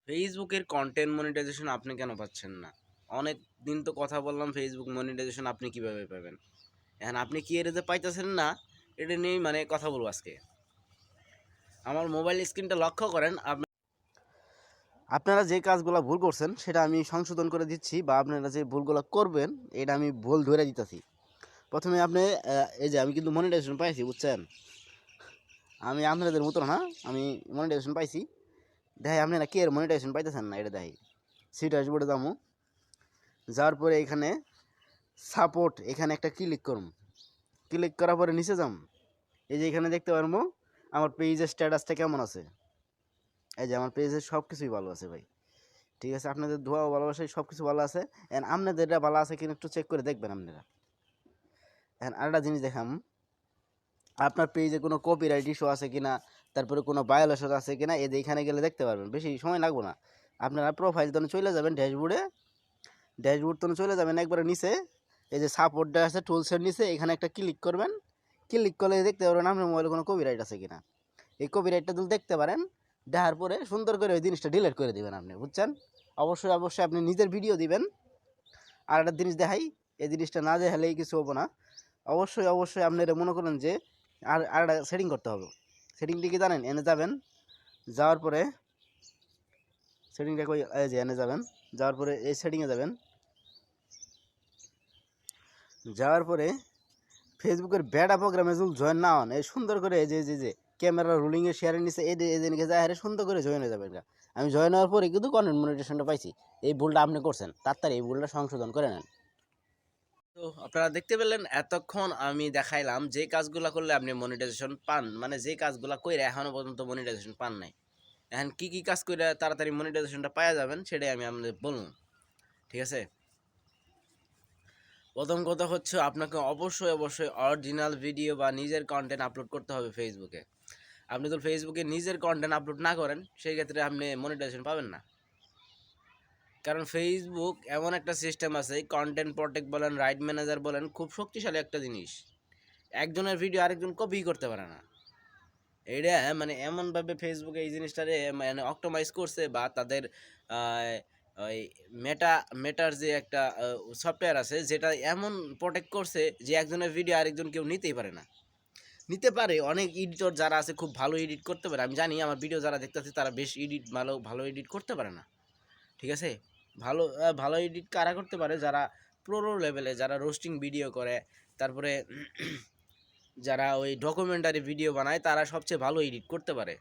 ফেসবুকের content monetization আপনি কেন পাচ্ছেন না? অনেক দিন তো কথা বললাম, ফেসবুক মনিটাইজেশন আপনি কিভাবে পাবেন? এখন আপনি কি এর যে পাইতেছেন না, এটা নিয়েই কথা বলবো আজকে। আমার মোবাইল স্ক্রিনটা লক্ষ্য করেন, আপনারা যে কাজগুলো ভুল করছেন সেটা আমি সংশোধন করে দিচ্ছি, বা আপনারা যে ভুলগুলো করবেন এটা আমি ভুল ধরে দিতেছি। প্রথমে আপনি এই যে আমি কিন্তু মনিটাইজেশন পাইছি, বুঝছেন? আমি আপনাদের মতো না, আমি মনিটাইজেশন পাইছি। দেখাই আপনারা কি এর মনিটাইজেশন পাইতেছেন না, এটা দেখাই। সিট ড্যাশবোর্ডে যাবো, যাওয়ার পরে এখানে সাপোর্ট, এখানে একটা ক্লিক করুন। ক্লিক করার পরে নিচে যাম, এই যে এখানে দেখতে পারবো আমার পেজের স্ট্যাটাসটা কেমন আছে। এই যে আমার পেজের সব কিছুই ভালো আছে ভাই, ঠিক আছে? আপনাদের ধোয়া ও ভালোবাসায় সব কিছু ভালো আছে। অ্যান্ড আপনাদের এটা ভালো আছে কিনা একটু চেক করে দেখবেন আপনারা। অ্যান্ড আরেকটা জিনিস দেখাম, আপনার পেজে কোনো কপিরাইট ইস্যু আছে কিনা, তারপরে কোনো ভায়োলেশন আছে কিনা, এই যে এখানে গেলে দেখতে পারবেন, বেশি সময় লাগবে না। আপনারা প্রোফাইল তো চলে যাবেন, ড্যাশবোর্ড তো চলে যাবেন একবারে নিচে, এই যে সাপোর্টটা আছে টুলসের নিচে, এখানে একটা ক্লিক করবেন। ক্লিক করলে দেখতে পারবেন আপনার মোবাইলে কোনো কপিরাইট আছে কিনা। এই কপিরাইটটা যদি দেখতে পারেন, দেখার পরে সুন্দর করে ওই জিনিসটা ডিলিট করে দিবেন আপনি, বুঝছেন? অবশ্যই আপনি নিজের ভিডিও দিবেন। আর একটা জিনিস দেখাই, এই জিনিসটা না দেখালেই কিছু হবো না। অবশ্যই আপনারা মনে করেন যে আর একটা সেটিং করতে হবে। সেটিংটা কি জানেন? এনে যাবেন, যাওয়ার পরে সেটিংটা কই, এই যে এনে যাবেন, যাওয়ার পরে এই সেটিংয়ে যাবেন, যাওয়ার পরে ফেসবুকের বেটা প্রোগ্রামে যদি জয়েন না হন, এই সুন্দর করে এই যে ক্যামেরা রোলিংয়ে শেয়ারের নিচে এই দিনকে যায়, আরে সুন্দর করে জয়েন হয়ে যাবেন। আমি জয়েন হওয়ার পরে কিন্তু কন্টেন্ট মনিটাইজেশনটা পাইছি। এই ভুলটা আপনি করছেন, তাড়াতাড়ি এই ভুলটা সংশোধন করে নেন। তো আপনারা দেখতে পেলেন, এতক্ষণ আমি দেখাইলাম যে কাজগুলো করলে আপনি মনিটাইজেশন পান, যে কাজগুলো কইরা এখনো পর্যন্ত মনিটাইজেশন পান নাই। এখন কি কাজ কইরা তাড়াতাড়ি মনিটাইজেশনটা পাওয়া যাবেন সেটাই আমি আপনাদের বললাম, ঠিক আছে? প্রথম কথা হচ্ছে, আপনাকে অবশ্যই অরিজিনাল ভিডিও বা নিজের কন্টেন্ট আপলোড করতে হবে ফেসবুকে। আপনি তো ফেসবুকে নিজের কন্টেন্ট আপলোড না করেন, সেই ক্ষেত্রে আপনি মনিটাইজেশন পাবেন না। কারণ ফেসবুক এমন একটা সিস্টেম আছে, কন্টেন্ট প্রটেক্ট বলেন, রাইট ম্যানেজার বলেন, খুব শক্তিশালী একটা জিনিস। একজনের ভিডিও আরেকজন কপি করতে পারে না। এটা এমনভাবে ফেসবুকে এই জিনিসটারে অপটিমাইজ করছে, বা তাদের ওই মেটার যে একটা সফটওয়্যার আছে, যেটা এমন প্রোটেক্ট করছে যে একজনের ভিডিও আরেকজন কেউ নিতেই পারে না। নিতে পারে অনেক এডিটর যারা আছে, খুব ভালো এডিট করতে পারে। আমি জানি আমার ভিডিও যারা দেখতেছে তারা বেশ ভালো এডিট করতে পারে না, ঠিক আছে? ভালো এডিট কারা করতে পারে? যারা প্রো লেভেলে, যারা রোস্টিং ভিডিও করে, তারপরে যারা ওই ডকুমেন্টারি ভিডিও বানায়, তারা সবচেয়ে ভালো এডিট করতে পারে।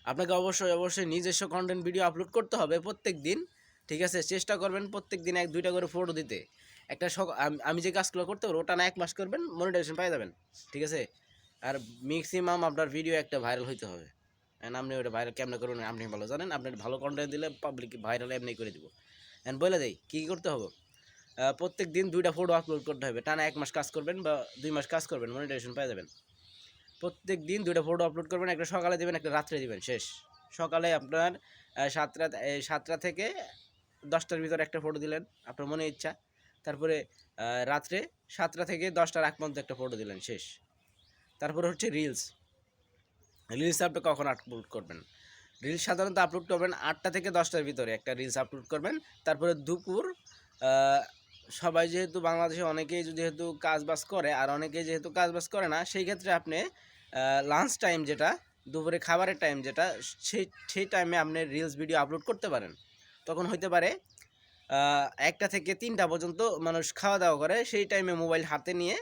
আপনাকে অবশ্যই নিজস্ব কন্টেন্ট ভিডিও আপলোড করতে হবে প্রত্যেক দিন, ঠিক আছে? চেষ্টা করবেন প্রত্যেক দিন 1-2টা করে ফটো দিতে। একটা আমি যে কাজগুলো করতে পারবো ওটা না 1 মাস করবেন, মনিটাইজেশন পেয়ে যাবেন, ঠিক আছে? আর ম্যাক্সিমাম আপনার ভিডিও একটা ভাইরাল হইতে হবে। আপনি ওটা ভাইরাল কেমনে করবেন আপনি ভালো জানেন। আপনার ভালো কন্টেন্ট দিলে পাবলিক ভাইরাল এমনি করে দিব। বলে দেই কী করতে হবে। প্রত্যেক দিন 2টা ফটো আপলোড করতে হবে, টানা 1 মাস কাজ করবেন বা 2 মাস কাজ করবেন, মনিটাইজেশন পেয়ে যাবেন। প্রত্যেক দিন 2টা ফটো আপলোড করবেন, একটা সকালে দিবেন, একটা রাত্রে দিবেন, শেষ। সকালে আপনার 7টা থেকে 10টার ভিতরে একটা ফটো দিলেন, আপনার মনে ইচ্ছা। তারপরে রাত্রে 7টা থেকে 10টার আগ পর্যন্ত একটা ফটো দিলেন, শেষ। তারপরে হচ্ছে রিলস আপনি কখন আপলোড করবেন? রিলস সাধারণত আপলোড করবেন 8টা থেকে 10টার ভিতরে একটা রিলস আপলোড করবেন। তারপরে দুপুর, সবাই যেহেতু বাংলাদেশে অনেকেই যেহেতু কাজবাজ করে, আর অনেকেই যেহেতু কাজবাজ করে না, সেই ক্ষেত্রে আপনি লাঞ্চ টাইম, যেটা দুপুরে খাবারের টাইম, যেটা সেই টাইমে আপনি রিলস ভিডিও আপলোড করতে পারেন। তখন হইতে পারে 1টা থেকে 3টা পর্যন্ত মানুষ খাওয়া দাওয়া করে, সেই টাইমে মোবাইল হাতে নিয়ে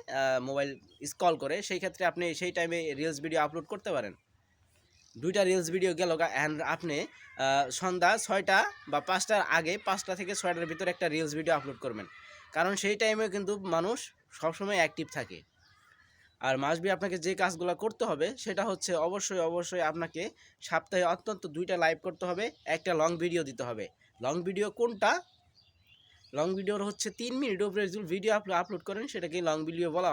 মোবাইল স্ক্রল করে, সেই ক্ষেত্রে আপনি সেই টাইমে রিলস ভিডিও আপলোড করতে পারেন। 2টা রিলস ভিডিও গেল, অ্যান্ড আপনি সন্ধ্যা 6টা বা 5টার আগে, 5টা থেকে 6টার ভিতরে একটা রিলস ভিডিও আপলোড করবেন। কারণ সেই টাইমে কিন্তু মানুষ সবসময় অ্যাক্টিভ থাকে। আর মাসবি আপনাকে যে কাজগুলো করতে হবে সেটা হচ্ছে, অবশ্যই আপনাকে সপ্তাহে অন্তত 2টা লাইভ করতে হবে, একটা লং ভিডিও দিতে হবে। লং ভিডিও কোনটা? লং ভিডিওর হচ্ছে 3 মিনিট উপরে যদি ভিডিও আপলোড করেন, সেটাকে লং ভিডিও বলা,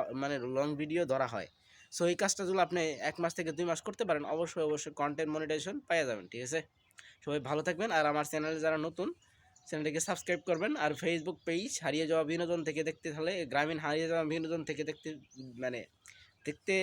লং ভিডিও ধরা হয়। সো এই কাজটা যদি আপনি 1 মাস থেকে 2 মাস করতে পারেন, অবশ্যই কন্টেন্ট মনিটাইজেশন পেয়ে যাবেন, ঠিক আছে? সবাই ভালো থাকবেন। আর আমার চ্যানেলে যারা নতুন, চ্যানেলটিকে সাবস্ক্রাইব করবেন। আর ফেসবুক পেজ হারিয়ে যাওয়া বিনোদন থেকে দেখতে হলে, গ্রামীণ হারিয়ে যাওয়া বিনোদন থেকে দেখতে